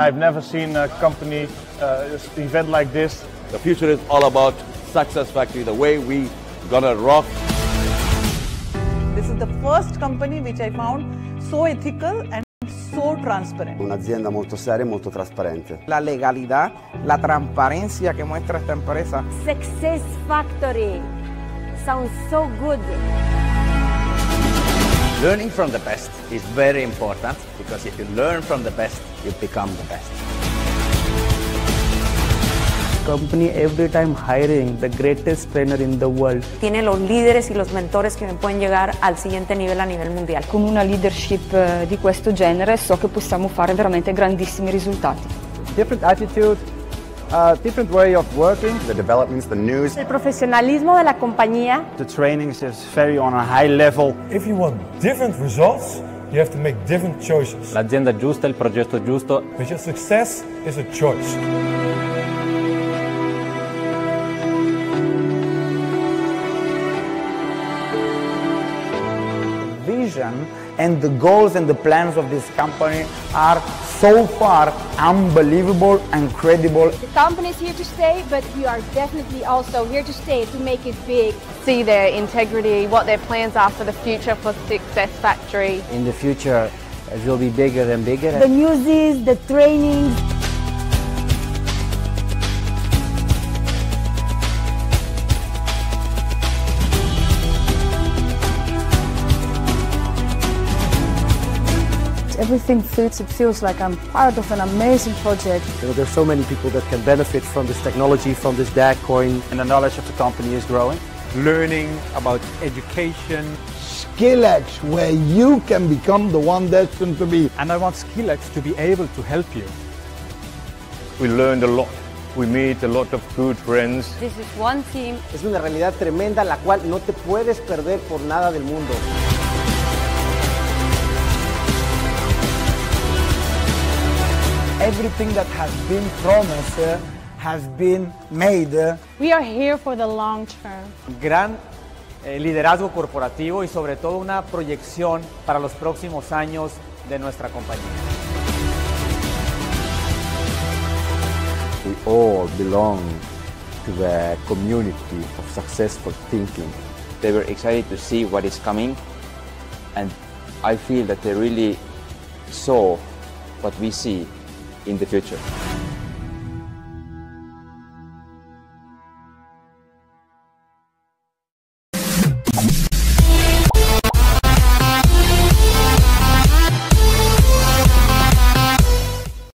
I've never seen a company event like this. The future is all about success factory, the way we gonna rock. This is the first company which I found so ethical and so transparent. Un'azienda molto seria e molto trasparente. La legalidad, la transparencia que muestra esta empresa. Success factory sounds so good. Learning from the best is very important, because if you learn from the best, you become the best. Company every time hiring the greatest trainer in the world. Tiene los líderes y los mentores que pueden llegar al siguiente nivel a nivel mundial. Con una leadership di questo genere so che possiamo fare veramente grandissimi risultati. Different attitude, different way of working. The developments, the news. El profesionalismo de la compañía. The trainings is very on a high level. If you want different results, you have to make different choices. L'azienda giusta, il progetto giusto. Because success is a choice. Vision and the goals and the plans of this company are so far unbelievable and credible. The company is here to stay, but we are definitely also here to stay to make it big. See their integrity, what their plans are for the future for Success Factory. In the future, it will be bigger and bigger. The newsies, the trainings. Everything fits, it feels like I'm part of an amazing project. There's so many people that can benefit from this technology, from this Dagcoin. And the knowledge of the company is growing. Learning about education. Skillex, where you can become the one destined to be. And I want Skillex to be able to help you. We learned a lot. We meet a lot of good friends. This is one team. Es una realidad tremenda la cual no te puedes perder por nada del mundo. Everything that has been promised has been made. We are here for the long term. Gran liderazgo corporativo y sobre todo una proyección para los próximos años de nuestra compañía. We all belong to the community of successful thinking. They were excited to see what is coming, and I feel that they really saw what we see in the future.